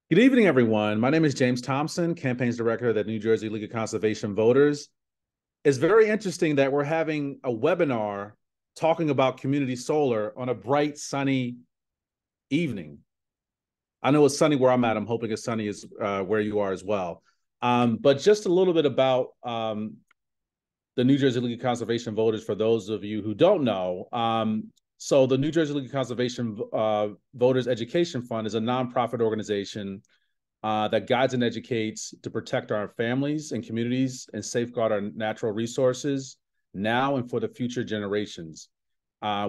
Good evening, everyone. My name is James Thompson, Campaigns Director of the New Jersey League of Conservation Voters. It's very interesting that we're having a webinar talking about community solar on a bright, sunny evening. I know it's sunny where I'm at. I'm hoping it's sunny where you are as well. But just a little bit about the New Jersey League of Conservation Voters for those of you who don't know. So the New Jersey League of Conservation Voters Education Fund is a nonprofit organization that guides and educates to protect our families and communities and safeguard our natural resources now and for the future generations.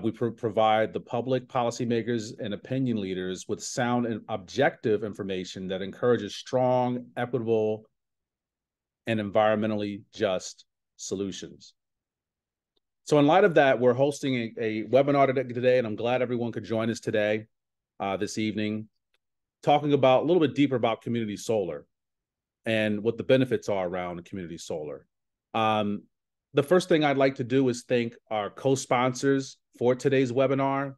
We provide the public, policymakers, and opinion leaders with sound and objective information that encourages strong, equitable, and environmentally just solutions. So in light of that, we're hosting a webinar today, and I'm glad everyone could join us today, this evening, talking about a little bit deeper about community solar and what the benefits are around community solar. The first thing I'd like to do is thank our co-sponsors for today's webinar,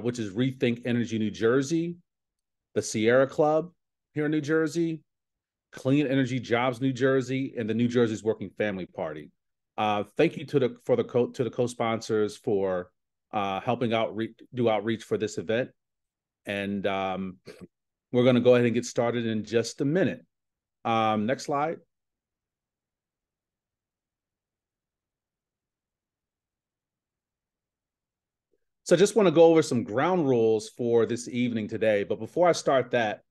which is Rethink Energy New Jersey, the Sierra Club here in New Jersey, Clean Energy Jobs New Jersey, and the New Jersey's Working Family Party. Thank you to the co-sponsors for helping do outreach for this event. And we're going to go ahead and get started in just a minute. Next slide. So I just want to go over some ground rules for this evening today. But before I start that,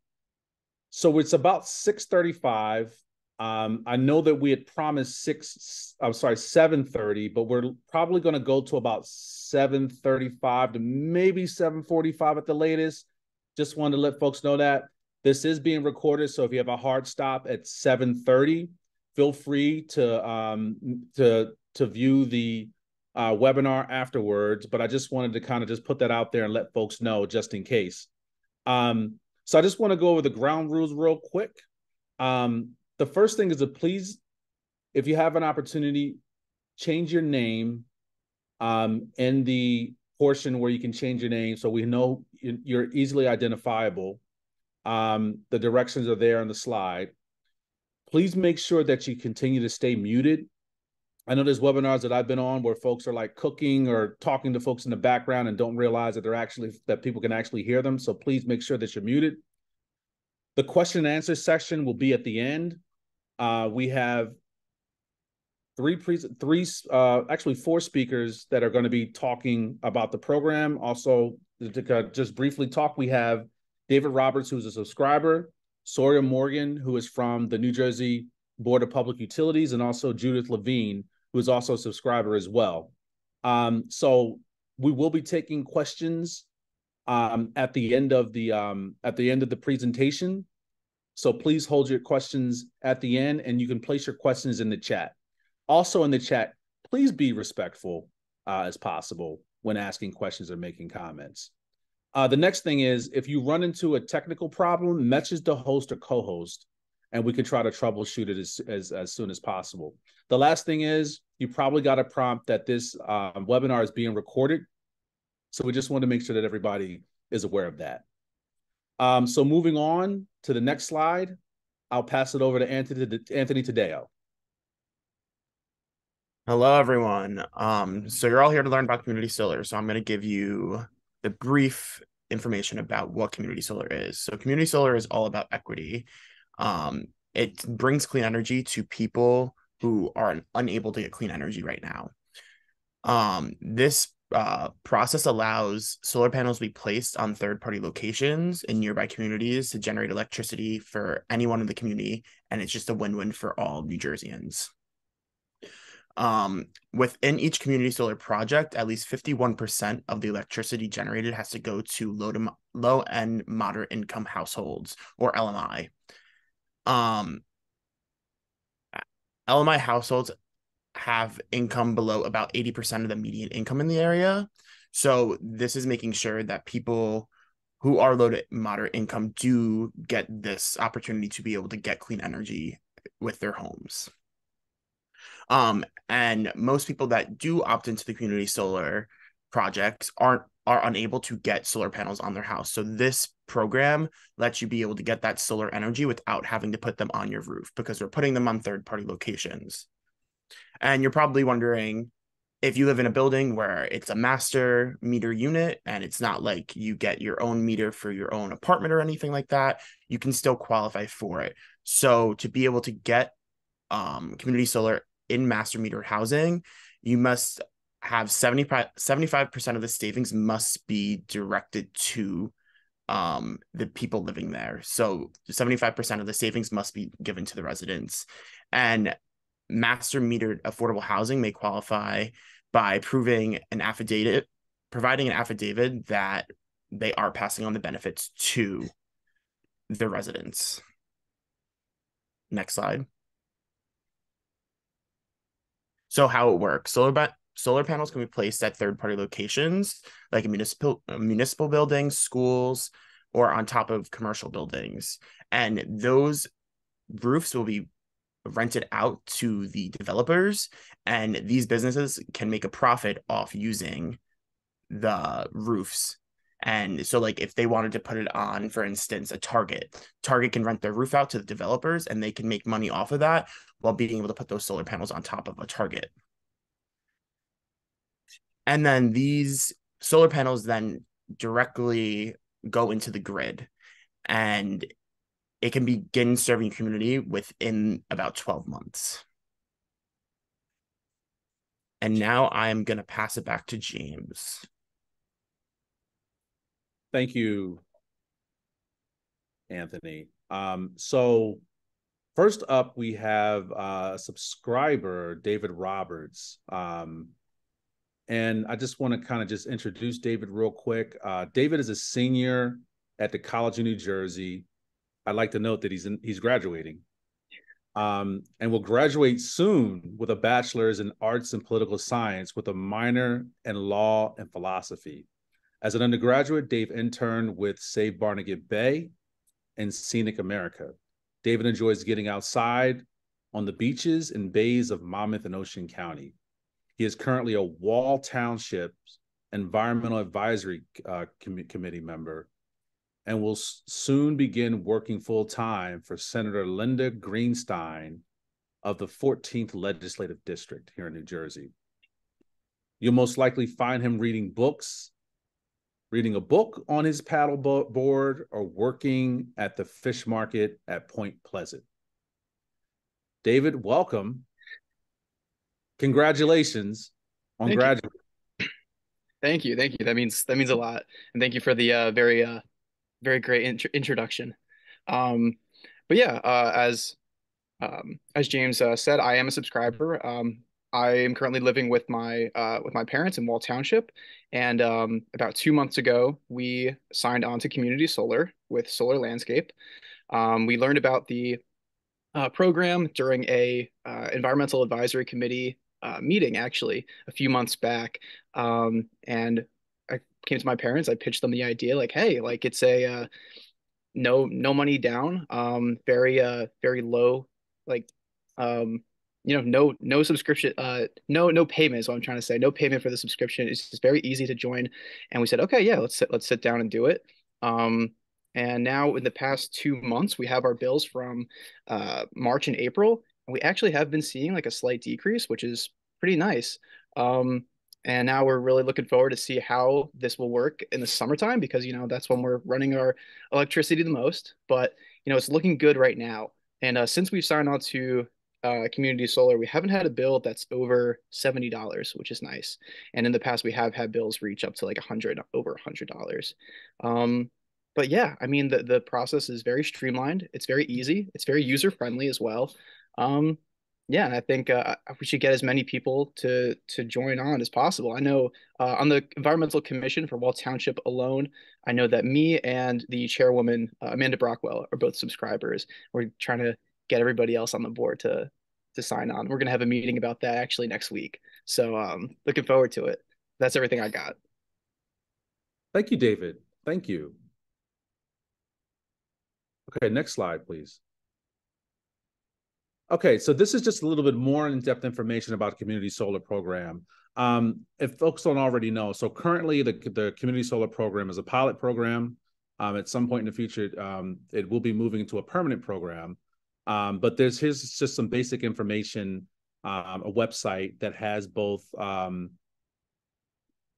so it's about 6:35. I know that we had promised 7:30, but we're probably going to go to about 7:35 to maybe 7:45 at the latest. Just wanted to let folks know that this is being recorded. So if you have a hard stop at 7:30, feel free to view the webinar afterwards. But I just wanted to kind of just put that out there and let folks know just in case. So I just want to go over the ground rules real quick. The first thing is to please, if you have an opportunity, change your name in the portion where you can change your name so we know you're easily identifiable. The directions are there on the slide. Please make sure that you continue to stay muted. I know there's webinars that I've been on where folks are like cooking or talking to folks in the background and don't realize that people can actually hear them. So please make sure that you're muted. The question and answer section will be at the end. We have actually four speakers that are going to be talking about the program. Also, to just briefly talk, we have David Roberts, who's a subscriber, Sawyer Morgan, who is from the New Jersey Board of Public Utilities, and also Judith Levine, who is also a subscriber as well. So we will be taking questions at the end of the presentation. So please hold your questions at the end, and you can place your questions in the chat. Also in the chat, please be respectful as possible when asking questions or making comments. The next thing is, if you run into a technical problem, message the host or co-host, and we can try to troubleshoot it as soon as possible. The last thing is, you probably got a prompt that this webinar is being recorded. So we just want to make sure that everybody is aware of that. So moving on to the next slide, I'll pass it over to Anthony Taddeo. Hello, everyone. So you're all here to learn about community solar. So I'm going to give you the brief information about what community solar is. So community solar is all about equity. It brings clean energy to people who are unable to get clean energy right now. This process allows solar panels to be placed on third-party locations in nearby communities to generate electricity for anyone in the community, and it's just a win-win for all New Jerseyans. Within each community solar project, at least 51% of the electricity generated has to go to low and moderate income households, or LMI. LMI households have income below about 80% of the median income in the area. So this is making sure that people who are low to moderate income do get this opportunity to be able to get clean energy with their homes. And most people that do opt into the community solar projects aren't are unable to get solar panels on their house. So this program lets you be able to get that solar energy without having to put them on your roof, because we're putting them on third-party locations. And you're probably wondering, if you live in a building where it's a master meter unit and it's not like you get your own meter for your own apartment or anything like that, you can still qualify for it. So to be able to get community solar in master meter housing, you must have 75% of the savings must be directed to the people living there. So 75% of the savings must be given to the residents. And master metered affordable housing may qualify by providing an affidavit that they are passing on the benefits to the residents. Next slide. So how it works. Solar panels can be placed at third-party locations like municipal buildings, schools, or on top of commercial buildings. And those roofs will be rented out to the developers, and these businesses can make a profit off using the roofs. And so like if they wanted to put it on, for instance, a Target can rent their roof out to the developers and they can make money off of that while being able to put those solar panels on top of a Target. And then these solar panels then directly go into the grid, and it can begin serving community within about 12 months. And now I'm going to pass it back to James. Thank you, Anthony. So first up, we have a subscriber, David Roberts. And I just want to kind of just introduce David real quick. David is a senior at the College of New Jersey. I'd like to note that he's graduating, and will graduate soon with a bachelor's in arts and political science with a minor in law and philosophy. As an undergraduate, Dave interned with Save Barnegat Bay and Scenic America. David enjoys getting outside on the beaches and bays of Monmouth and Ocean County. He is currently a Wall Township Environmental Advisory Committee member and will soon begin working full-time for Senator Linda Greenstein of the 14th Legislative District here in New Jersey. You'll most likely find him reading a book on his paddle board, or working at the fish market at Point Pleasant. David, welcome. Congratulations on graduating. Thank you. That means a lot, and thank you for the very great introduction. But yeah, as James said, I am a subscriber. I am currently living with my parents in Wall Township, and about 2 months ago, we signed on to Community Solar with Solar Landscape. We learned about the program during a environmental advisory committee meeting, actually, a few months back. And I came to my parents. I pitched them the idea, like, hey, like it's a no money down, very low, like no subscription, no payment is what I'm trying to say. No payment for the subscription. It's just very easy to join. And we said, okay, yeah, let's sit down and do it. And now in the past 2 months, we have our bills from March and April, and we actually have been seeing like a slight decrease, which is pretty nice. And now we're really looking forward to see how this will work in the summertime, because that's when we're running our electricity the most. But it's looking good right now. And since we've signed on to community solar, we haven't had a bill that's over $70, which is nice. And in the past, we have had bills reach up to like over $100. But yeah, I mean the process is very streamlined. It's very easy. It's very user friendly as well. Yeah, and I think we should get as many people to join on as possible. I know on the environmental commission for Wall Township alone, I know that me and the chairwoman Amanda Brockwell are both subscribers. We're trying to get everybody else on the board to sign on. We're gonna have a meeting about that actually next week. So looking forward to it. That's everything I got. Thank you, David. Thank you. Okay, next slide, please. Okay, so this is just a little bit more in-depth information about the Community Solar Program. If folks don't already know, so currently the community solar program is a pilot program. At some point in the future, it will be moving to a permanent program. But here's just some basic information, a website that has both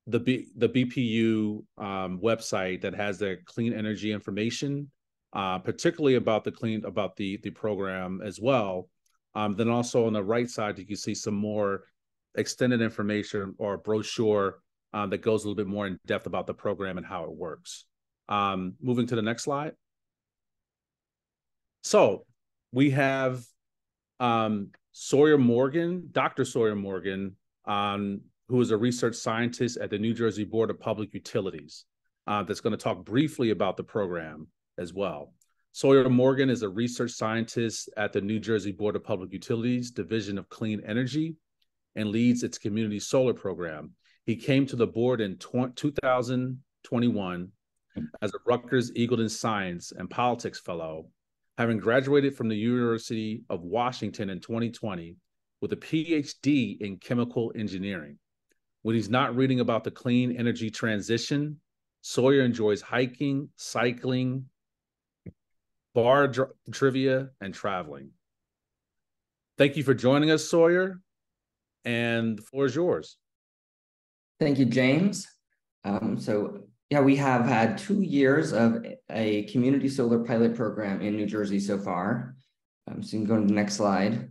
the BPU website that has the clean energy information, particularly about the program as well. Then also on the right side, you can see some more extended information or a brochure that goes a little bit more in depth about the program and how it works. Moving to the next slide. So we have Sawyer Morgan, Dr. Sawyer Morgan, who is a research scientist at the New Jersey Board of Public Utilities, that's going to talk briefly about the program as well. Sawyer Morgan is a research scientist at the New Jersey Board of Public Utilities Division of Clean Energy and leads its community solar program. He came to the board in 2021 as a Rutgers Eagleton Science and Politics Fellow, having graduated from the University of Washington in 2020 with a Ph.D. in chemical engineering. When he's not reading about the clean energy transition, Sawyer enjoys hiking, cycling, bar trivia, and traveling. Thank you for joining us, Sawyer, and the floor is yours. Thank you, James. Yeah, we have had 2 years of a community solar pilot program in New Jersey so far. So you can go to the next slide.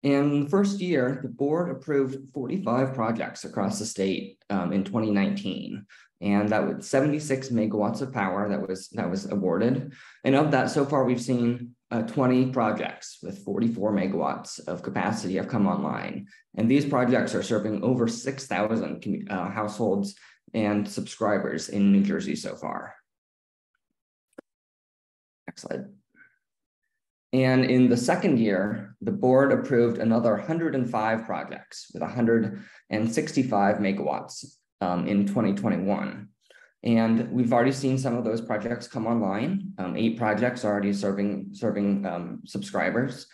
In the first year, the board approved 45 projects across the state in 2019, and that was 76 megawatts of power that was awarded. And of that, so far we've seen 20 projects with 44 megawatts of capacity have come online. And these projects are serving over 6,000 households and subscribers in New Jersey so far. Next slide. And in the second year, the board approved another 105 projects with 165 megawatts in 2021. And we've already seen some of those projects come online. 8 projects are already serving subscribers.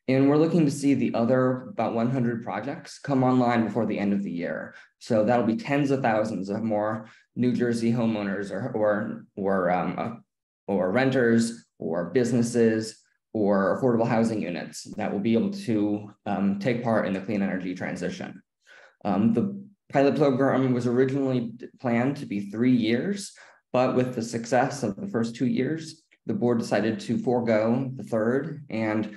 And we're looking to see the other about 100 projects come online before the end of the year. So that'll be tens of thousands of more New Jersey homeowners or renters or businesses or affordable housing units that will be able to take part in the clean energy transition. The pilot program was originally planned to be 3 years, but with the success of the first 2 years, the board decided to forego the third and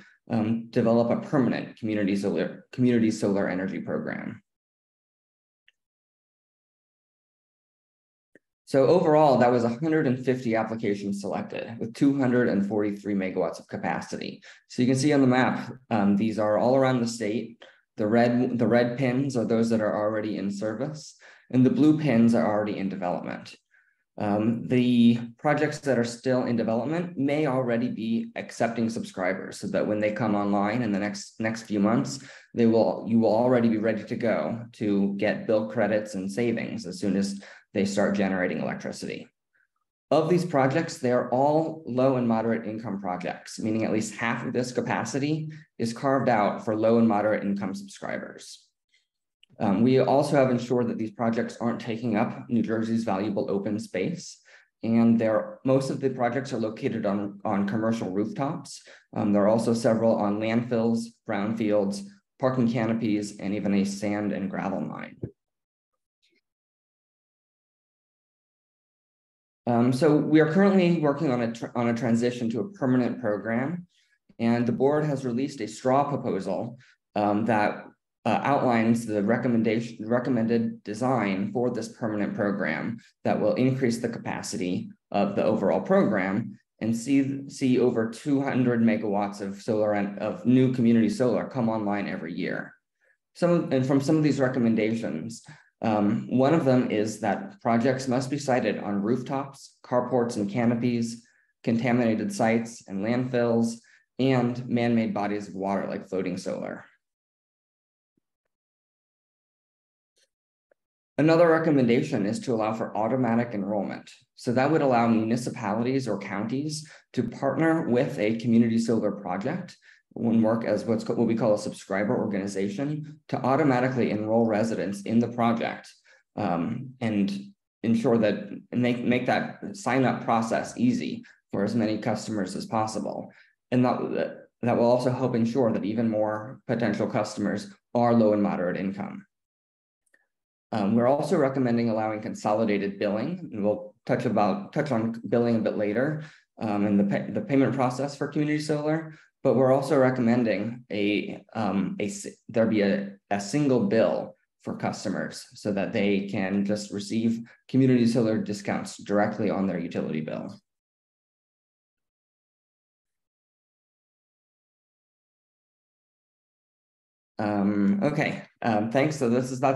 develop a permanent community solar energy program. So overall, that was 150 applications selected with 243 megawatts of capacity. So you can see on the map, these are all around the state. The red pins are those that are already in service, and the blue pins are already in development. The projects that are still in development may already be accepting subscribers, so that when they come online in the next few months, you will already be ready to go to get bill credits and savings as soon as they start generating electricity. Of these projects, they are all low and moderate income projects, meaning at least half of this capacity is carved out for low and moderate income subscribers. We also have ensured that these projects aren't taking up New Jersey's valuable open space, and most of the projects are located on commercial rooftops. There are also several on landfills, brownfields, parking canopies, and even a sand and gravel mine. So we are currently working on a transition to a permanent program, and the board has released a straw proposal that outlines the recommended design for this permanent program that will increase the capacity of the overall program and see over 200 megawatts of new community solar come online every year. From some of these recommendations, one of them is that projects must be sited on rooftops, carports and canopies, contaminated sites and landfills, and man-made bodies of water like floating solar. Another recommendation is to allow for automatic enrollment. So that would allow municipalities or counties to partner with a community solar project work as what we call a subscriber organization to automatically enroll residents in the project, and ensure that make that sign up process easy for as many customers as possible. And that will also help ensure that even more potential customers are low and moderate income. We're also recommending allowing consolidated billing, and we'll touch on billing a bit later, and the payment process for community solar. But we're also recommending there be a single bill for customers so that they can just receive community solar discounts directly on their utility bill. Okay, thanks. So that's just a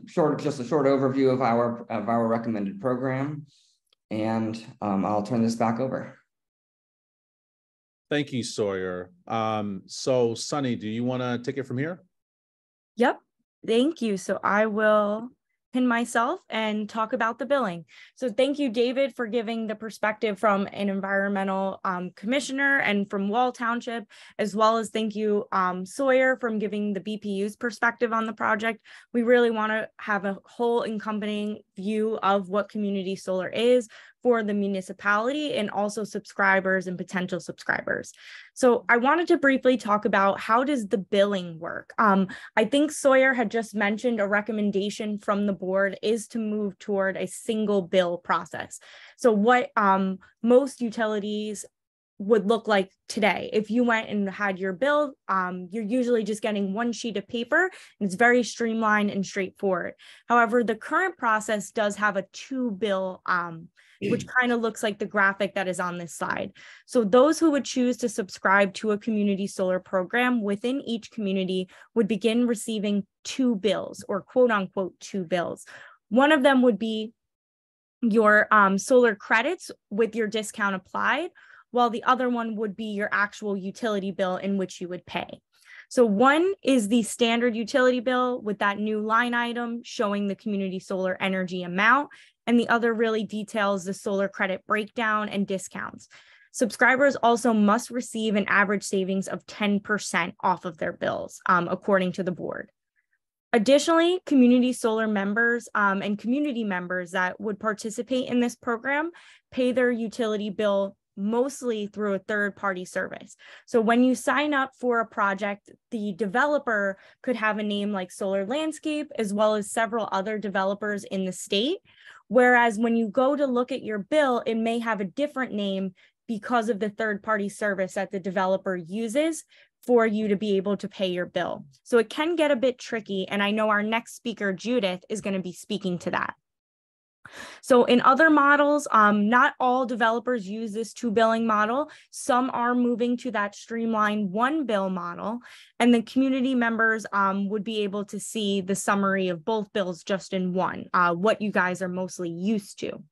short overview of our recommended program, and I'll turn this back over. Thank you, Sawyer. So Sunny, do you want to take it from here? Yep, thank you. So I will pin myself and talk about the billing. So thank you, David, for giving the perspective from an environmental commissioner and from Wall Township, as well as thank you, Sawyer, from giving the BPU's perspective on the project. We really want to have a whole encompassing view of what community solar is for the municipality and also subscribers and potential subscribers. So I wanted to briefly talk about how does the billing work. I think Sawyer had just mentioned a recommendation from the board is to move toward a single bill process. So what most utilities would look like today. If you went and had your bill, you're usually just getting one sheet of paper, and it's very streamlined and straightforward. However, the current process does have a two bill, which kind of looks like the graphic that is on this slide. So those who would choose to subscribe to a community solar program within each community would begin receiving two bills, or quote unquote two bills. One of them would be your solar credits with your discount applied, while the other one would be your actual utility bill in which you would pay. So one is the standard utility bill with that new line item showing the community solar energy amount, and the other really details the solar credit breakdown and discounts. Subscribers also must receive an average savings of 10% off of their bills, according to the board. Additionally, community solar members and community members that would participate in this program pay their utility bill mostly through a third-party service. So when you sign up for a project, the developer could have a name like Solar Landscape, as well as several other developers in the state. Whereas when you go to look at your bill, it may have a different name because of the third-party service that the developer uses for you to be able to pay your bill. So it can get a bit tricky, and I know our next speaker, Judith, is going to be speaking to that. So in other models, not all developers use this two billing model. Some are moving to that streamlined one bill model, and the community members would be able to see the summary of both bills just in one, what you guys are mostly used to.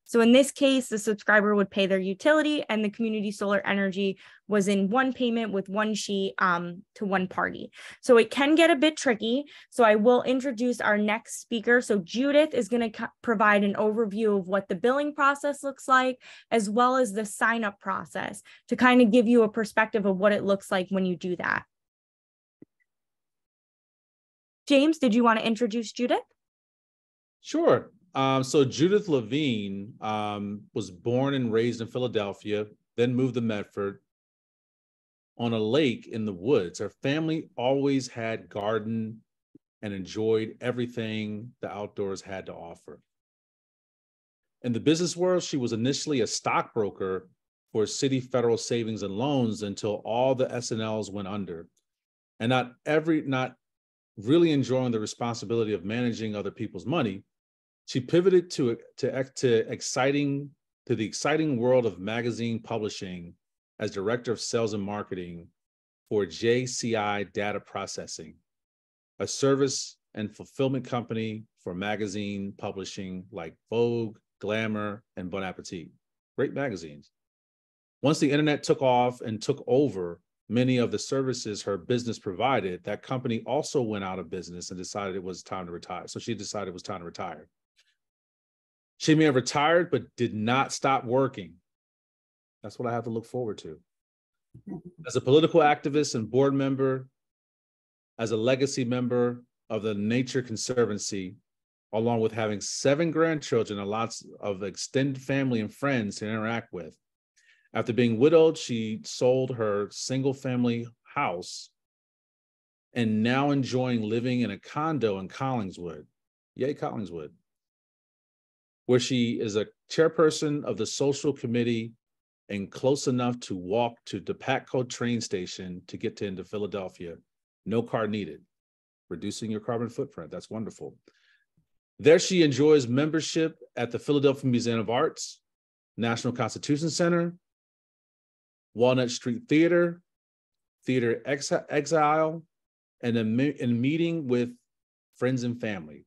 So in this case, the subscriber would pay their utility, and the community solar energy was in one payment with one sheet to one party. So it can get a bit tricky. So I will introduce our next speaker. So Judith is going to provide an overview of what the billing process looks like, as well as the sign up process, to kind of give you a perspective of what it looks like when you do that. James, did you want to introduce Judith? Sure. So Judith Levine was born and raised in Philadelphia, then moved to Medford on a lake in the woods. Her family always had garden and enjoyed everything the outdoors had to offer. In the business world, she was initially a stockbroker for City Federal Savings and Loans until all the S&Ls went under. And not really enjoying the responsibility of managing other people's money, she pivoted to the exciting world of magazine publishing as director of sales and marketing for JCI Data Processing, a service and fulfillment company for magazine publishing like Vogue, Glamour, and Bon Appetit. Great magazines. Once the internet took off and took over many of the services her business provided, that company also went out of business and decided it was time to retire. So she decided it was time to retire. She may have retired, but did not stop working. That's what I have to look forward to. As a political activist and board member, as a legacy member of the Nature Conservancy, along with having 7 grandchildren and lots of extended family and friends to interact with. After being widowed, she sold her single-family house and now enjoying living in a condo in Collingswood. Yay, Collingswood. Where she is a chairperson of the social committee and close enough to walk to the Patco train station to get into Philadelphia. No car needed. Reducing your carbon footprint. That's wonderful. There she enjoys membership at the Philadelphia Museum of Arts, National Constitution Center, Walnut Street Theater, Theater Exile, and a meeting with friends and family.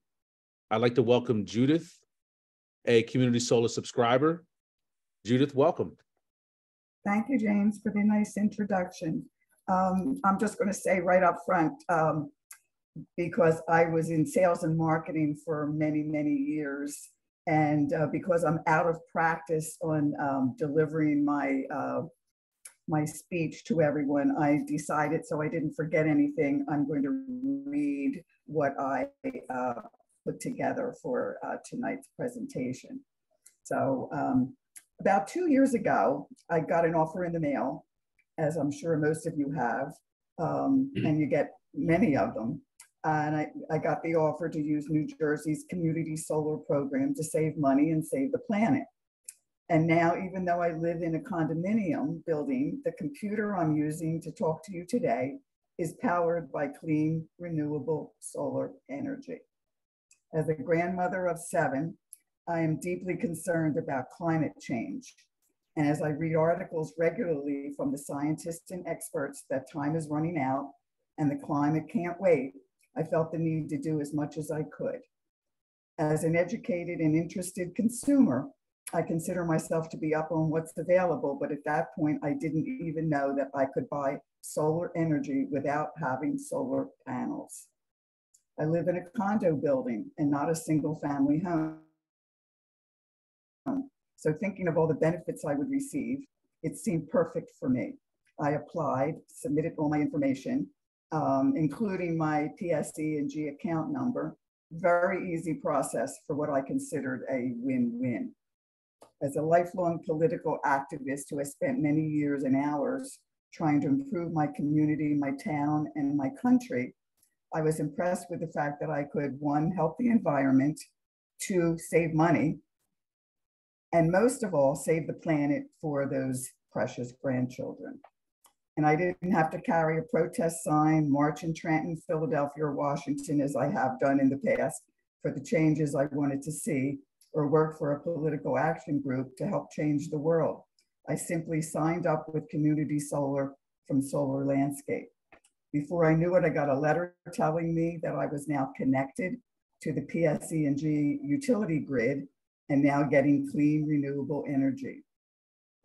I'd like to welcome Judith, a Community Solar subscriber. Judith, welcome. Thank you, James, for the nice introduction. I'm just going to say right up front, because I was in sales and marketing for many, many years, and because I'm out of practice on delivering my speech to everyone, I decided, so I didn't forget anything, I'm going to read what I put together for tonight's presentation. So about 2 years ago, I got an offer in the mail, as I'm sure most of you have, and you get many of them. And I got the offer to use New Jersey's community solar program to save money and save the planet. And now, even though I live in a condominium building, the computer I'm using to talk to you today is powered by clean, renewable solar energy. As a grandmother of 7, I am deeply concerned about climate change. And as I read articles regularly from the scientists and experts that time is running out and the climate can't wait, I felt the need to do as much as I could. As an educated and interested consumer, I consider myself to be up on what's available, but at that point, I didn't even know that I could buy solar energy without having solar panels. I live in a condo building and not a single family home. So thinking of all the benefits I would receive, it seemed perfect for me. I applied, submitted all my information, including my PSE&G account number. Very easy process for what I considered a win-win. As a lifelong political activist who has spent many years and hours trying to improve my community, my town, and my country, I was impressed with the fact that I could, 1, help the environment, 2, save money, and most of all, save the planet for those precious grandchildren. And I didn't have to carry a protest sign, march in Trenton, Philadelphia, or Washington, as I have done in the past, for the changes I wanted to see, or work for a political action group to help change the world. I simply signed up with Community Solar from Solar Landscape. Before I knew it, I got a letter telling me that I was now connected to the PSE&G utility grid and now getting clean, renewable energy.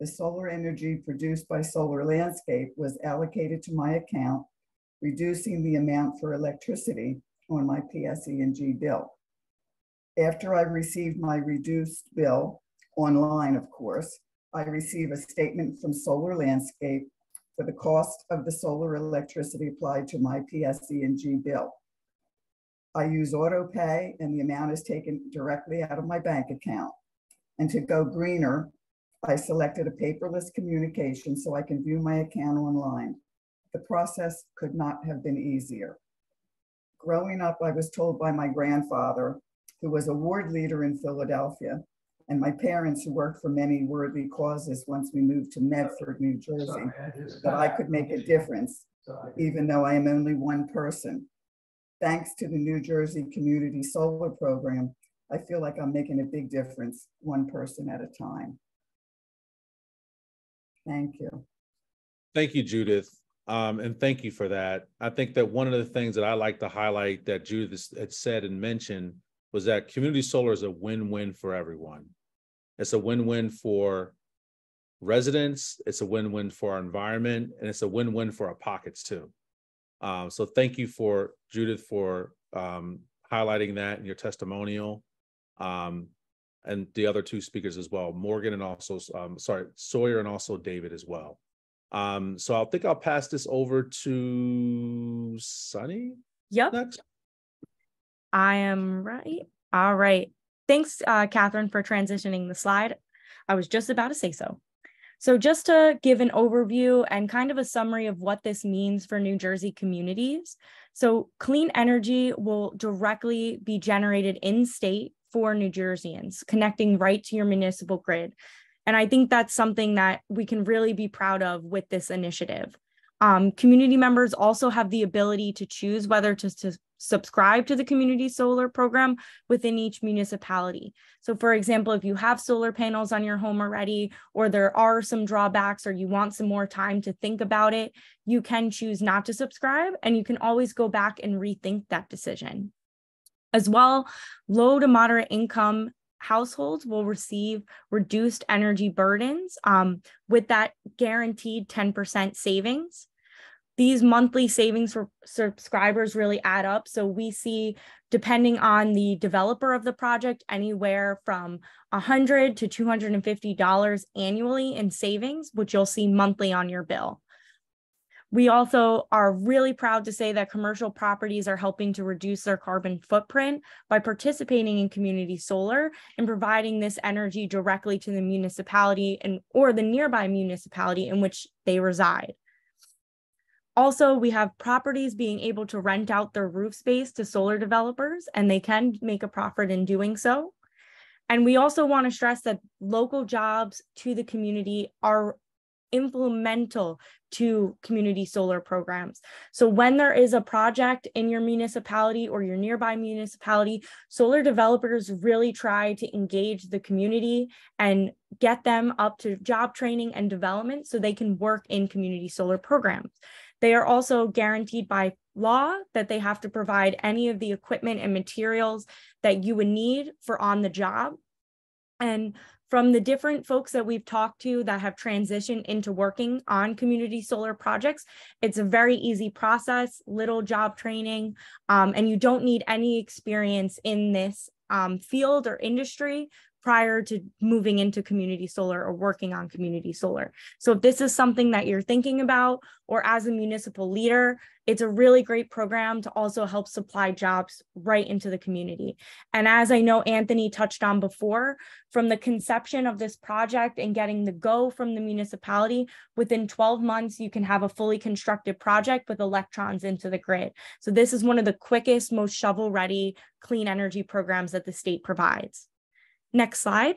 The solar energy produced by Solar Landscape was allocated to my account, reducing the amount for electricity on my PSE&G bill. After I received my reduced bill, online of course, I receive a statement from Solar Landscape for the cost of the solar electricity applied to my PSE&G bill. I use auto pay and the amount is taken directly out of my bank account. And to go greener, I selected a paperless communication so I can view my account online. The process could not have been easier. Growing up, I was told by my grandfather, who was a ward leader in Philadelphia, and my parents, who worked for many worthy causes once we moved to Medford, New Jersey, that I could make a difference, even though I am only one person. Thanks to the New Jersey Community Solar Program, I feel like I'm making a big difference, one person at a time. Thank you. Thank you, Judith. And thank you for that. I think that one of the things that I like to highlight that Judith had said and mentioned was that community solar is a win-win for everyone. It's a win-win for residents, it's a win-win for our environment, and it's a win-win for our pockets too. So thank you for Judith for highlighting that in your testimonial, and the other 2 speakers as well, Morgan and also, Sawyer and also David as well. So I think I'll pass this over to Sunny. Yep. Next. I am right. All right. Thanks, Catherine, for transitioning the slide. I was just about to say so. So just to give an overview and kind of a summary of what this means for New Jersey communities. So clean energy will directly be generated in state for New Jerseyans, connecting right to your municipal grid. And I think that's something that we can really be proud of with this initiative. Community members also have the ability to choose whether to subscribe to the community solar program within each municipality. So for example, if you have solar panels on your home already, or there are some drawbacks, or you want some more time to think about it, you can choose not to subscribe, and you can always go back and rethink that decision. As well, low to moderate income households will receive reduced energy burdens with that guaranteed 10% savings. These monthly savings for subscribers really add up. So we see, depending on the developer of the project, anywhere from $100 to $250 annually in savings, which you'll see monthly on your bill. We also are really proud to say that commercial properties are helping to reduce their carbon footprint by participating in community solar and providing this energy directly to the municipality or the nearby municipality in which they reside. Also, we have properties being able to rent out their roof space to solar developers, and they can make a profit in doing so. And we also want to stress that local jobs to the community are implemental to community solar programs. So when there is a project in your municipality or your nearby municipality, solar developers really try to engage the community and get them up to job training and development so they can work in community solar programs. They are also guaranteed by law that they have to provide any of the equipment and materials that you would need for on the job. And from the different folks that we've talked to that have transitioned into working on community solar projects, it's a very easy process, little job training, and you don't need any experience in this field or industry prior to moving into community solar or working on community solar. So if this is something that you're thinking about, or as a municipal leader, it's a really great program to also help supply jobs right into the community. And as I know Anthony touched on before, from the conception of this project and getting the go from the municipality, within 12 months, you can have a fully constructed project with electrons into the grid. So this is one of the quickest, most shovel-ready clean energy programs that the state provides. Next slide.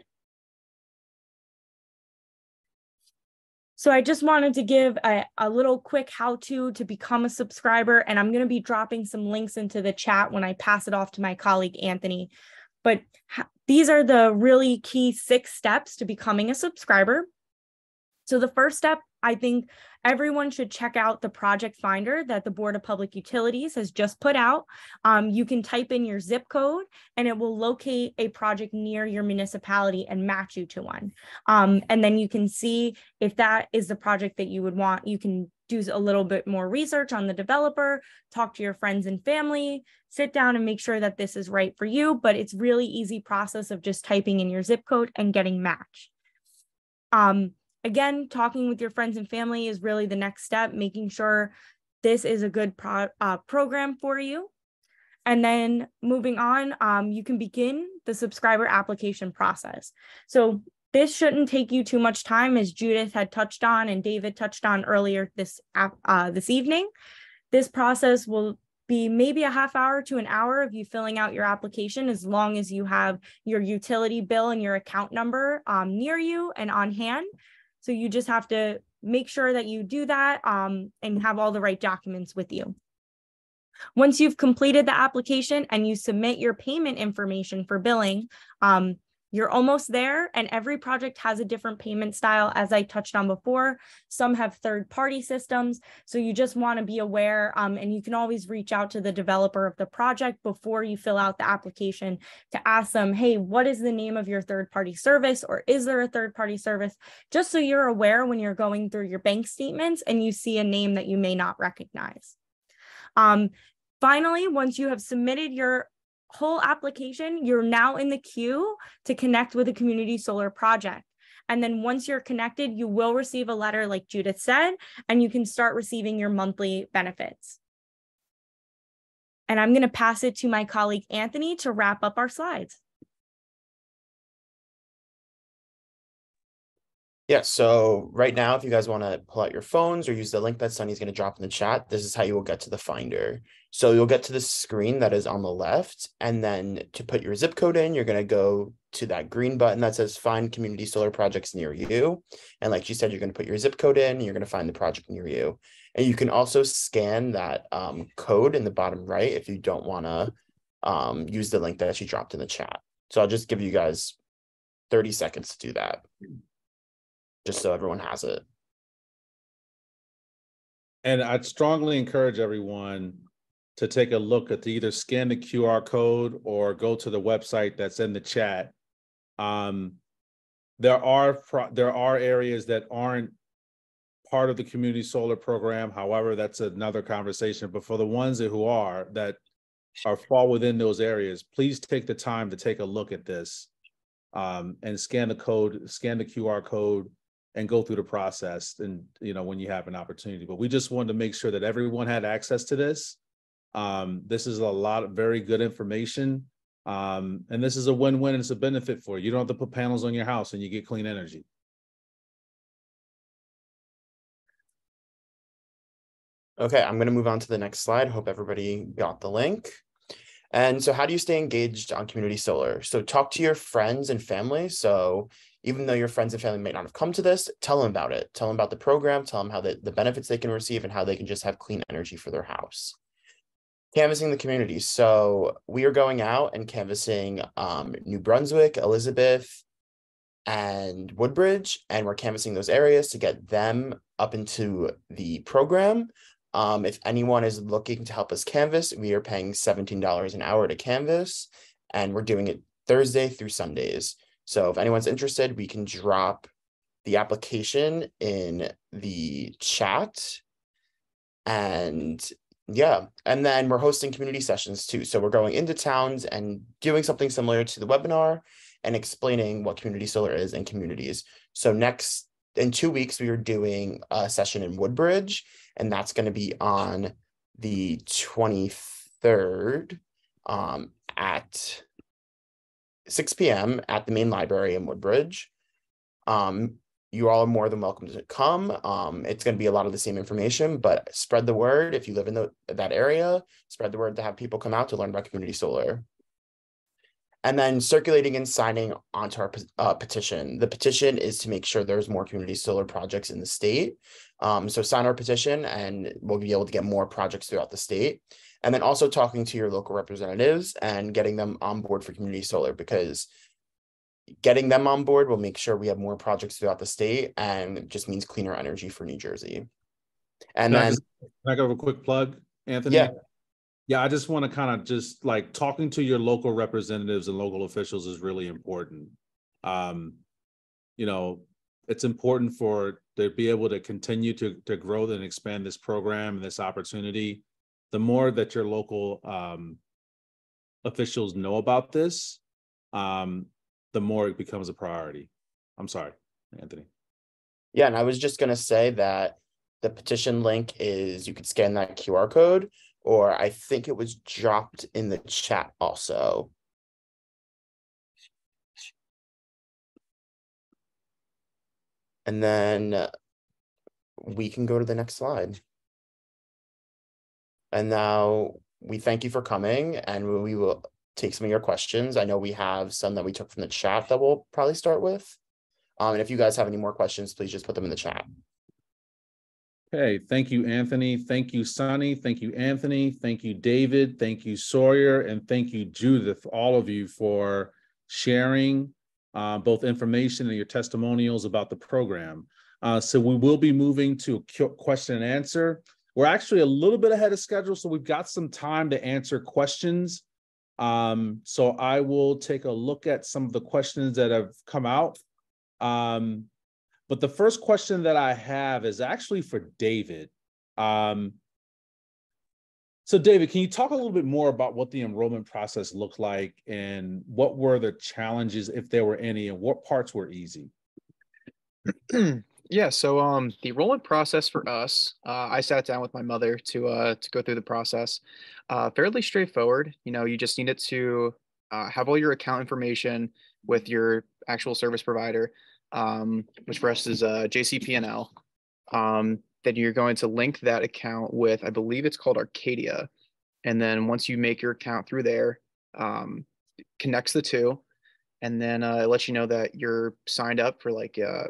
So I just wanted to give a little quick how-to to become a subscriber, and I'm going to be dropping some links into the chat when I pass it off to my colleague, Anthony. But these are the really key 6 steps to becoming a subscriber. So the first step, I think everyone should check out the project finder that the Board of Public Utilities has just put out. You can type in your zip code and it will locate a project near your municipality and match you to one. And then you can see if that is the project that you would want. You can do a little bit more research on the developer, talk to your friends and family, sit down and make sure that this is right for you. But it's really easy process of just typing in your zip code and getting matched. Again, talking with your friends and family is really the next step, making sure this is a good program for you. And then moving on, you can begin the subscriber application process. So this shouldn't take you too much time, as Judith had touched on and David touched on earlier this evening. This process will be maybe a half hour to an hour of you filling out your application, as long as you have your utility bill and your account number near you and on hand. So you just have to make sure that you do that and have all the right documents with you. Once you've completed the application and you submit your payment information for billing, you're almost there, and every project has a different payment style, as I touched on before. Some have third-party systems, so you just want to be aware, and you can always reach out to the developer of the project before you fill out the application to ask them, hey, what is the name of your third-party service, or is there a third-party service? Just so you're aware when you're going through your bank statements and you see a name that you may not recognize. Finally, once you have submitted your whole application, you're now in the queue to connect with a community solar project. And then once you're connected, you will receive a letter like Judith said, and you can start receiving your monthly benefits. And I'm going to pass it to my colleague, Anthony, to wrap up our slides. Yeah, so right now, if you guys want to pull out your phones or use the link that Sunny's going to drop in the chat, this is how you will get to the Finder. So you'll get to the screen that is on the left, and then to put your zip code in, you're going to go to that green button that says Find Community Solar Projects Near You. And like she said, you're going to put your zip code in, and you're going to find the project near you. And you can also scan that code in the bottom right if you don't want to use the link that she dropped in the chat. So I'll just give you guys 30 seconds to do that, just so everyone has it. And I'd strongly encourage everyone to take a look at, to either scan the QR code or go to the website that's in the chat. There are areas that aren't part of the community solar program. However, that's another conversation. But for the ones who are, that are fall within those areas, please take the time to take a look at this and scan the code, scan the QR code, and go through the process, and when you have an opportunity. But we just wanted to make sure that everyone had access to this. This is a lot of very good information, and this is a win-win, and it's a benefit for you. You don't have to put panels on your house, and you get clean energy. Okay, I'm going to move on to the next slide. Hope everybody got the link. And so how do you stay engaged on community solar? So talk to your friends and family. So even though your friends and family may not have come to this, tell them about it. Tell them about the program. Tell them how the benefits they can receive and how they can just have clean energy for their house. Canvassing the community. So we are going out and canvassing New Brunswick, Elizabeth, and Woodbridge, and we're canvassing those areas to get them up into the program. If anyone is looking to help us canvass, we are paying $17 an hour to canvass, and we're doing it Thursday through Sundays. So if anyone's interested, we can drop the application in the chat. And yeah, and then we're hosting community sessions too. So we're going into towns and doing something similar to the webinar and explaining what community solar is and communities. So in 2 weeks, we are doing a session in Woodbridge, and that's going to be on the 23rd at 6 p.m. at the main library in Woodbridge. You all are more than welcome to come. It's going to be a lot of the same information, but spread the word. If you live in that area, spread the word to have people come out to learn about community solar. And then circulating and signing onto our petition. The petition is to make sure there's more community solar projects in the state. So sign our petition and we'll be able to get more projects throughout the state. And then also talking to your local representatives and getting them on board for community solar, because getting them on board will make sure we have more projects throughout the state, and it just means cleaner energy for New Jersey. And Can I give a quick plug, Anthony? Yeah. Yeah, I just want to kind of just like talking to your local representatives and local officials is really important. It's important to be able to continue to grow and expand this program and this opportunity. The more that your local officials know about this, the more it becomes a priority. I'm sorry, Anthony. Yeah, and I was just going to say that the petition link is, you could scan that QR code, or I think it was dropped in the chat also. And then we can go to the next slide. And now we thank you for coming, and we will take some of your questions. I know we have some that we took from the chat that we'll probably start with. And if you guys have any more questions, please just put them in the chat. Okay, thank you, Anthony. Thank you, Sunny. Thank you, Anthony. Thank you, David. Thank you, Sawyer. And thank you, Judith, all of you for sharing both information and your testimonials about the program. So we will be moving to a question and answer. We're actually a little bit ahead of schedule, so we've got some time to answer questions. So I will take a look at some of the questions that have come out. But the first question that I have is actually for David. So David, can you talk a little bit more about what the enrollment process looked like, and what were the challenges, if there were any, and what parts were easy? Yeah, so the enrollment process for us, I sat down with my mother to go through the process. Fairly straightforward. You know, you just needed to have all your account information with your actual service provider, which for us is JCP&L. Then you're going to link that account with, I believe it's called Arcadia. And then once you make your account through there, connects the two, and then it lets you know that you're signed up for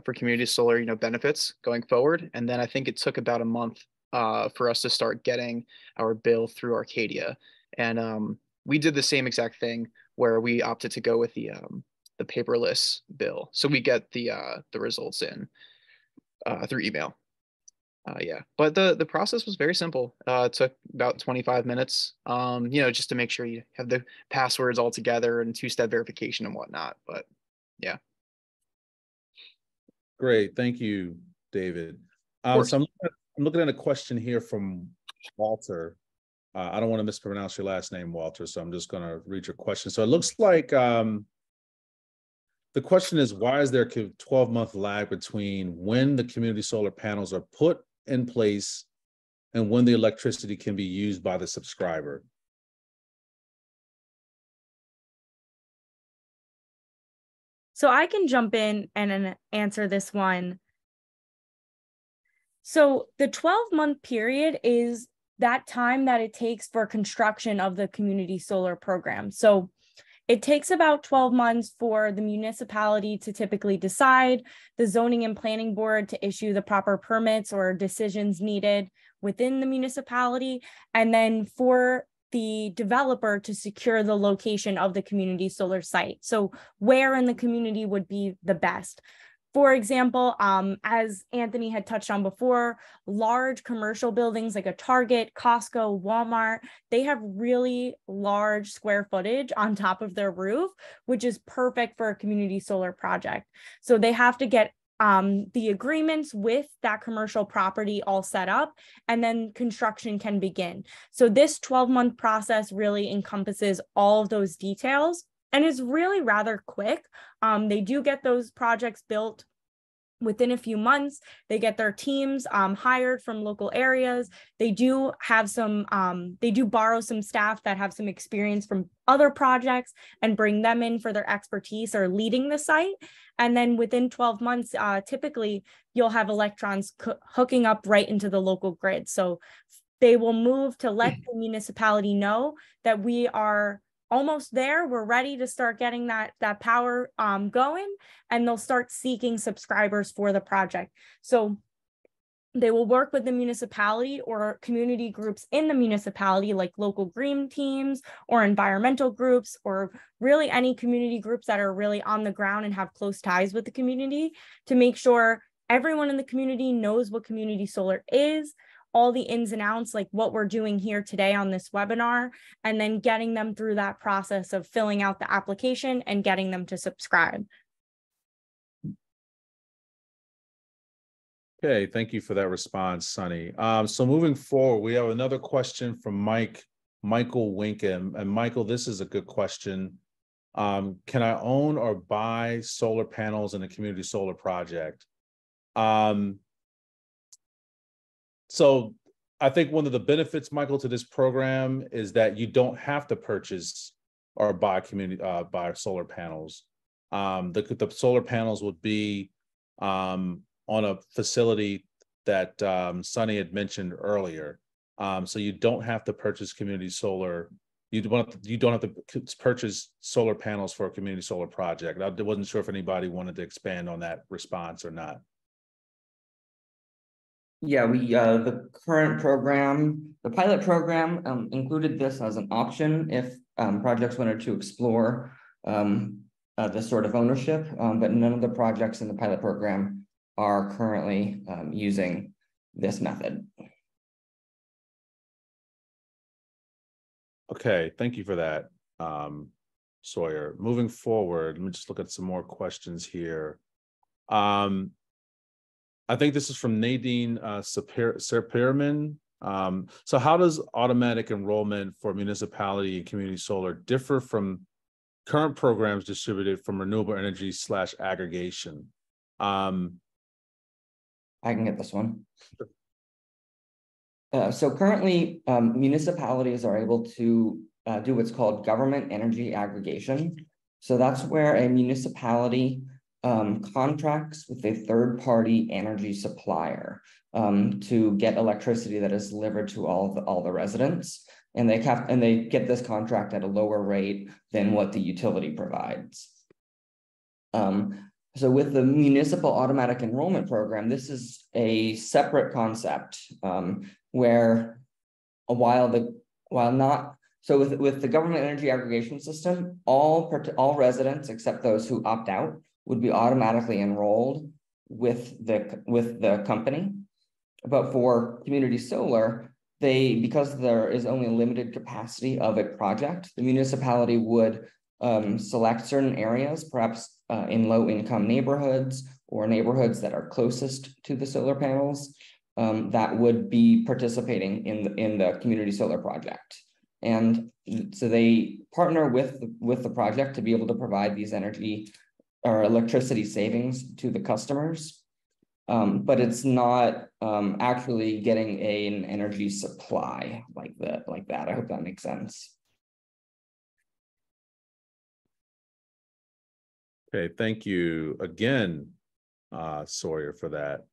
for community solar, you know, benefits going forward. And then I think it took about a month for us to start getting our bill through Arcadia. And we did the same exact thing where we opted to go with the paperless bill, so we get the results in through email. Yeah, but the process was very simple. It took about 25 minutes, you know, just to make sure you have the passwords all together and two-step verification and whatnot. But yeah. Great. Thank you, David. So I'm looking at a question here from Walter. I don't want to mispronounce your last name, Walter, so I'm just going to read your question. So it looks like the question is, why is there a 12-month lag between when the community solar panels are put in place and when the electricity can be used by the subscriber? So I can jump in and answer this one. So the 12-month period is that time that it takes for construction of the community solar program. So it takes about 12 months for the municipality to typically decide, the zoning and planning board to issue the proper permits or decisions needed within the municipality, and then for the developer to secure the location of the community solar site. So where in the community would be the best? For example, as Anthony had touched on before, large commercial buildings like a Target, Costco, Walmart, they have really large square footage on top of their roof, which is perfect for a community solar project. So they have to get the agreements with that commercial property all set up, and then construction can begin. So this 12-month process really encompasses all of those details and is really rather quick. They do get those projects built within a few months. They get their teams hired from local areas. They do have they do borrow some staff that have some experience from other projects and bring them in for their expertise or leading the site. And then within 12 months, typically you'll have electrons hooking up right into the local grid. So they will move to let the municipality know that we are almost there. We're ready to start getting that power going, and they'll start seeking subscribers for the project. So they will work with the municipality or community groups in the municipality, like local green teams or environmental groups, or really any community groups that are really on the ground and have close ties with the community, to make sure everyone in the community knows what community solar is, all the ins and outs, like what we're doing here today on this webinar, and then getting them through that process of filling out the application and getting them to subscribe. Okay, thank you for that response, Sunny. So moving forward, we have another question from Michael Winkham. And Michael, this is a good question. Can I own or buy solar panels in a community solar project? So I think one of the benefits, Michael, to this program is that you don't have to purchase or buy buy solar panels. The solar panels would be on a facility that Sunny had mentioned earlier. So you don't have to purchase community solar. You don't have to purchase solar panels for a community solar project. I wasn't sure if anybody wanted to expand on that response or not. Yeah, the current program, the pilot program, included this as an option if projects wanted to explore this sort of ownership, but none of the projects in the pilot program are currently using this method. Okay, thank you for that, Sawyer. Moving forward, let me just look at some more questions here. I think this is from Nadine Serpirman. So how does automatic enrollment for municipality and community solar differ from current programs distributed from renewable energy / aggregation? I can get this one. So currently, municipalities are able to do what's called government energy aggregation. So that's where a municipality contracts with a third-party energy supplier to get electricity that is delivered to all the residents, and they get this contract at a lower rate than what the utility provides. So with the municipal automatic enrollment program, this is a separate concept where with the government energy aggregation system, all residents except those who opt out would be automatically enrolled with the company. But for community solar, because there is only a limited capacity of a project, the municipality would select certain areas, perhaps in low-income neighborhoods or neighborhoods that are closest to the solar panels, that would be participating in the community solar project. And so they partner with the project to be able to provide these energy or electricity savings to the customers. But it's not actually getting an energy supply like that. I hope that makes sense. Okay, thank you again, Sawyer, for that.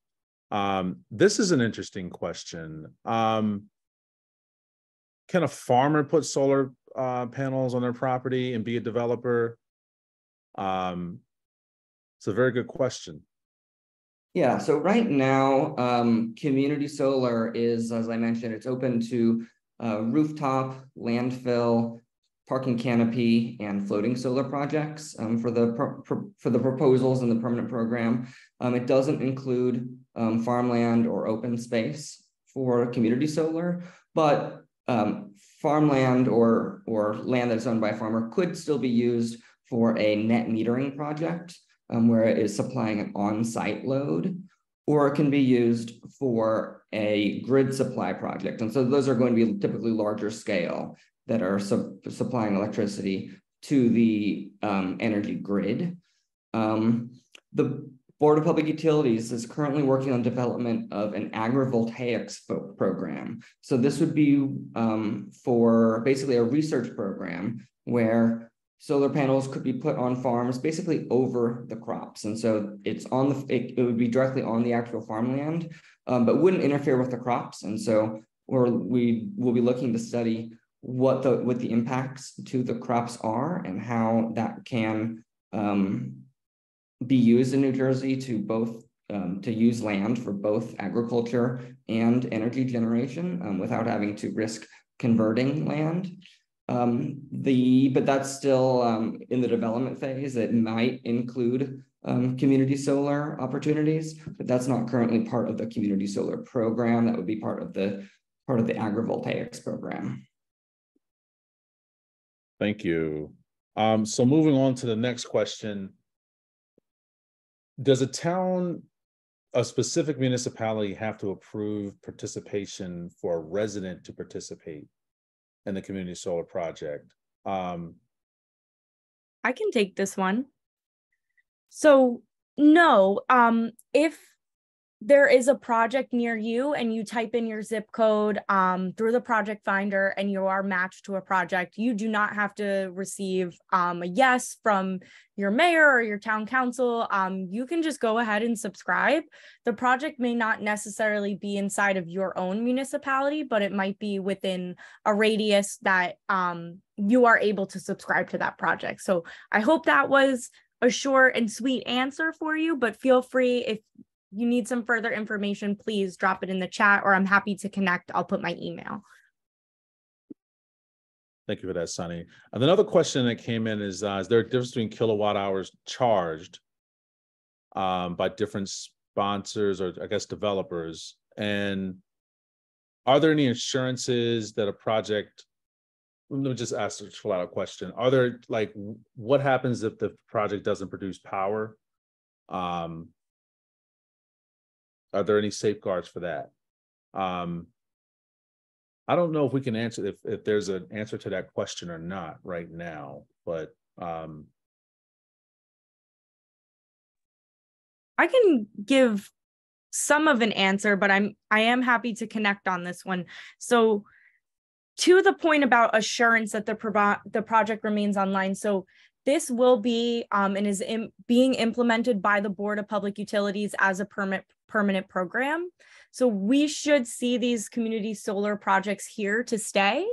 This is an interesting question. Can a farmer put solar panels on their property and be a developer? It's a very good question. Yeah, so right now, community solar is, as I mentioned, it's open to rooftop, landfill, parking canopy, and floating solar projects for the proposals in the permanent program. It doesn't include farmland or open space for community solar, but farmland or land that's owned by a farmer could still be used for a net metering project where it is supplying an on-site load, or it can be used for a grid supply project. And so those are going to be typically larger scale that are supplying electricity to the energy grid. The Board of Public Utilities is currently working on development of an agrivoltaics program. So this would be for basically a research program where solar panels could be put on farms basically over the crops. And so it would be directly on the actual farmland, but wouldn't interfere with the crops. And so we will be looking to study what the impacts to the crops are and how that can be used in New Jersey to both to use land for both agriculture and energy generation without having to risk converting land. But that's still in the development phase. It might include community solar opportunities, but that's not currently part of the community solar program. That would be part of the agrivoltaics program. Thank you. So moving on to the next question. Does a specific municipality have to approve participation for a resident to participate in the community solar project? I can take this one. So no, if there is a project near you and you type in your zip code through the project finder and you are matched to a project, you do not have to receive a yes from your mayor or your town council. You can just go ahead and subscribe. The project may not necessarily be inside of your own municipality, but it might be within a radius that you are able to subscribe to that project. So I hope that was a short and sweet answer for you, but feel free, if you need some further information, please drop it in the chat, or I'm happy to connect. I'll put my email. Thank you for that, Sunny. And another question that came in is there a difference between kilowatt hours charged by different sponsors or I guess developers? And are there any insurances that a project, let me just ask a flat out question. Are there, like, what happens if the project doesn't produce power? Are there any safeguards for that? I don't know if we can answer if there's an answer to that question or not right now, but I can give some of an answer, but I am happy to connect on this one. So to the point about assurance that the project remains online. So this will be and is being implemented by the Board of Public Utilities as a permanent program. So we should see these community solar projects here to stay.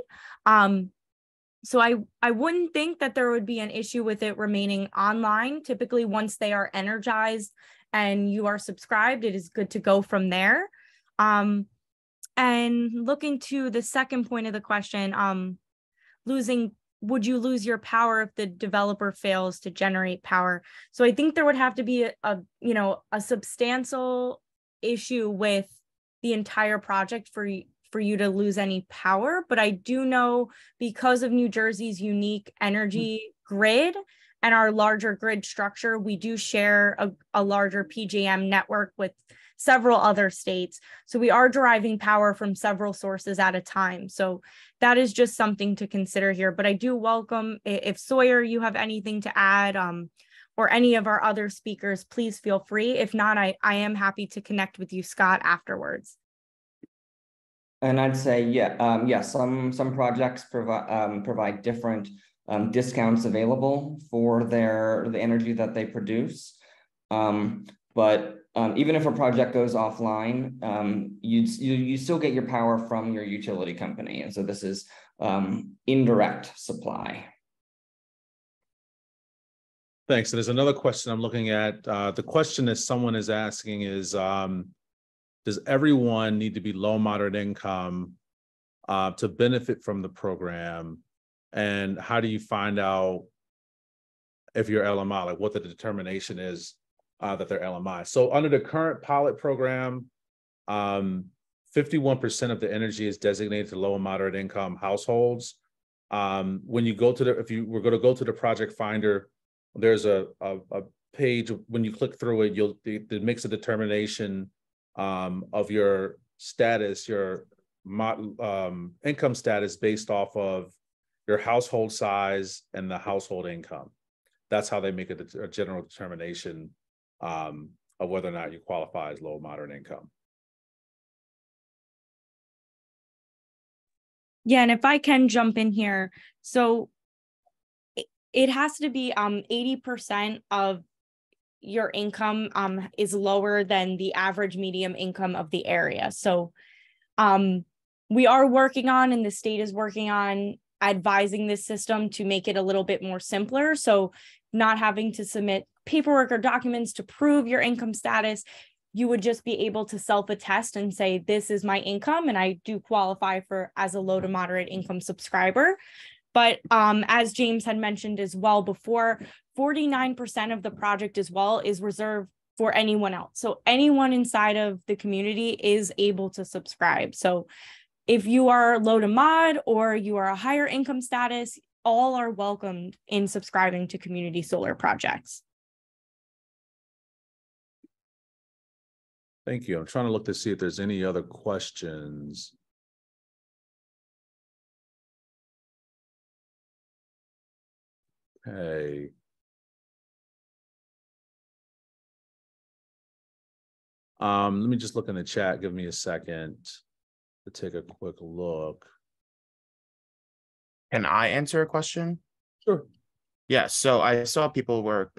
So I wouldn't think that there would be an issue with it remaining online. Typically, once they are energized and you are subscribed, it is good to go from there. And looking to the second point of the question, would you lose your power if the developer fails to generate power? So I think there would have to be a substantial issue with the entire project for you to lose any power. But I do know, because of New Jersey's unique energy grid and our larger grid structure, we do share a larger PJM network with several other states. So we are deriving power from several sources at a time. So that is just something to consider here. But I do welcome, if Sawyer, you have anything to add, or any of our other speakers, please feel free. If not, I am happy to connect with you, Scott, afterwards. And I'd say, some projects provide different discounts available for the energy that they produce. But even if a project goes offline, you still get your power from your utility company. And so this is indirect supply. Thanks. And there's another question I'm looking at. The question that someone is asking is, does everyone need to be low, moderate income to benefit from the program? And how do you find out if you're LMI, like what the determination is that they're LMI? So under the current pilot program, 51% of the energy is designated to low and moderate income households. When you go to if you were going to go to the project finder, there's a page. When you click through it, it makes a determination of your status, your income status based off of your household size and the household income. That's how they make a general determination of whether or not you qualify as low or moderate income. Yeah, and if I can jump in here, so it has to be 80% of your income is lower than the average median income of the area. So we are working on, and the state is working on, advising this system to make it a little bit more simpler. So not having to submit paperwork or documents to prove your income status, you would just be able to self-attest and say, this is my income and I do qualify as a low to moderate income subscriber. But as James had mentioned as well before, 49% of the project as well is reserved for anyone else. So anyone inside of the community is able to subscribe. So if you are low to mod or you are a higher income status, all are welcomed in subscribing to community solar projects. Thank you. I'm trying to look to see if there's any other questions. Okay. Let me just look in the chat. Give me a second to take a quick look. Can I answer a question? Sure. Yeah, so I saw people were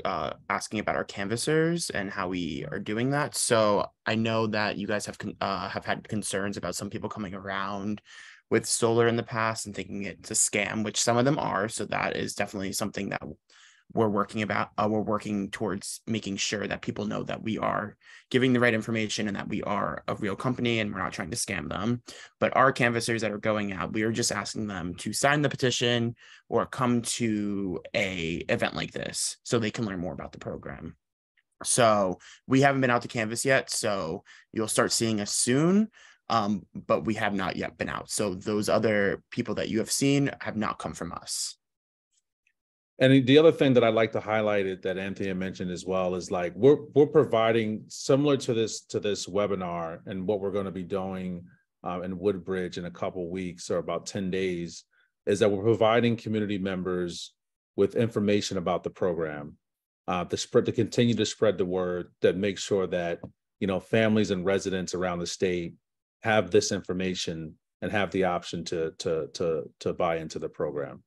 asking about our canvassers and how we are doing that. So I know that you guys have had concerns about some people coming around with solar in the past and thinking it's a scam, which some of them are. So that is definitely something that we're working towards making sure that people know that we are giving the right information and that we are a real company and we're not trying to scam them. But our canvassers that are going out, we are just asking them to sign the petition or come to a event like this so they can learn more about the program. So we haven't been out to canvas yet, so you'll start seeing us soon. But we have not yet been out. So those other people that you have seen have not come from us. And the other thing that I'd like to highlight it that Anthony mentioned as well is like we're providing similar to this webinar and what we're going to be doing in Woodbridge in a couple weeks or about 10 days is that we're providing community members with information about the program to continue to spread the word that makes sure that families and residents around the state have this information and have the option to buy into the program.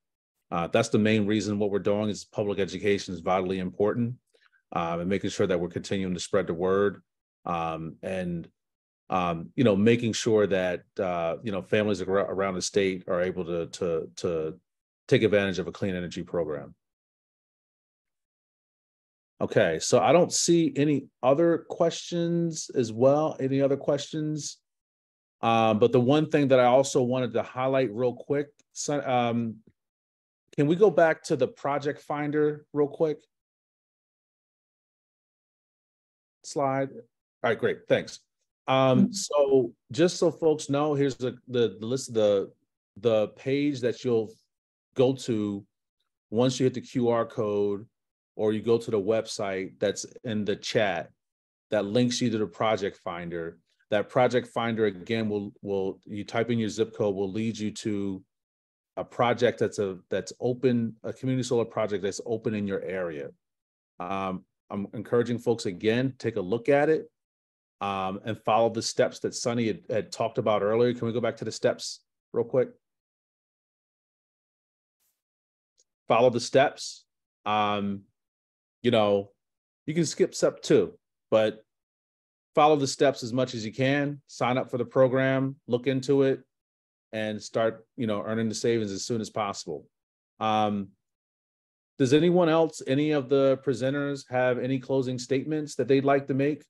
That's the main reason what we're doing is public education is vitally important, and making sure that we're continuing to spread the word, and making sure that families around the state are able to take advantage of a clean energy program. Okay, so I don't see any other questions as well. Any other questions? But the one thing that I also wanted to highlight real quick, can we go back to the project finder real quick? Slide. All right, great, thanks. So just so folks know, here's the list of the page that you'll go to once you hit the QR code, or you go to the website that's in the chat that links you to the project finder. That project finder, again, will you type in your zip code, will lead you to a project that's open, a community solar project that's open in your area. I'm encouraging folks, again, take a look at it, and follow the steps that Sunny had talked about earlier. Can we go back to the steps real quick? Follow the steps. You can skip step 2, but follow the steps as much as you can. Sign up for the program, look into it, and start, earning the savings as soon as possible. Does anyone else, any of the presenters, have any closing statements that they'd like to make?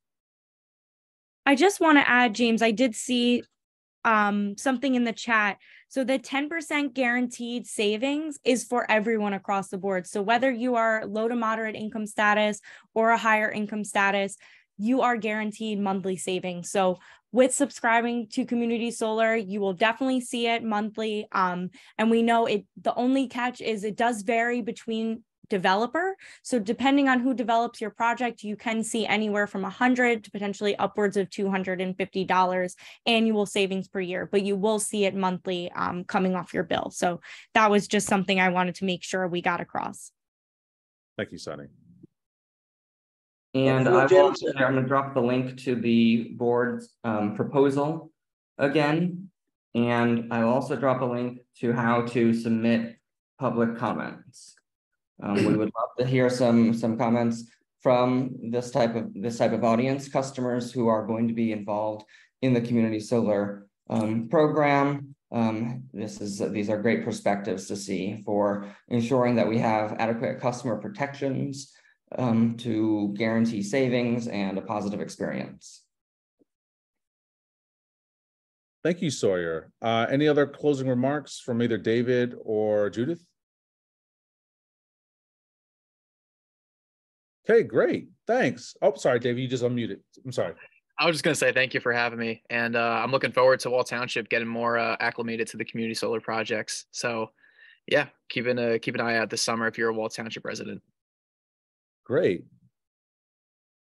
I just want to add, James, I did see something in the chat. So the 10% guaranteed savings is for everyone across the board. So whether you are low to moderate income status or a higher income status, you are guaranteed monthly savings. So with subscribing to Community Solar, you will definitely see it monthly. And we know the only catch is it does vary between developer. So depending on who develops your project, you can see anywhere from $100 to potentially upwards of $250 annual savings per year, but you will see it monthly coming off your bill. So that was just something I wanted to make sure we got across. Thank you, Sunny. And I'm going to drop the link to the board's proposal again. And I'll also drop a link to how to submit public comments. We would love to hear some comments from this type of audience, customers who are going to be involved in the community solar program. These are great perspectives to see for ensuring that we have adequate customer protections to guarantee savings and a positive experience. Thank you, Sawyer. Any other closing remarks from either David or Judith? Okay, great. Thanks. Oh, sorry, David, you just unmuted. I'm sorry. I was just going to say thank you for having me. And I'm looking forward to Wall Township getting more acclimated to the community solar projects. So yeah, keep an eye out this summer if you're a Wall Township resident. Great.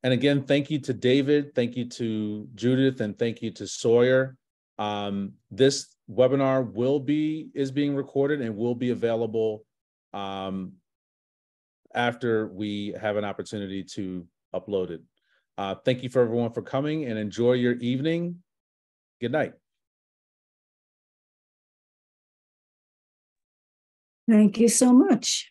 And again, thank you to David, thank you to Judith, and thank you to Sawyer. This webinar is being recorded and will be available after we have an opportunity to upload it. Thank you for everyone for coming, and enjoy your evening. Good night. Thank you so much.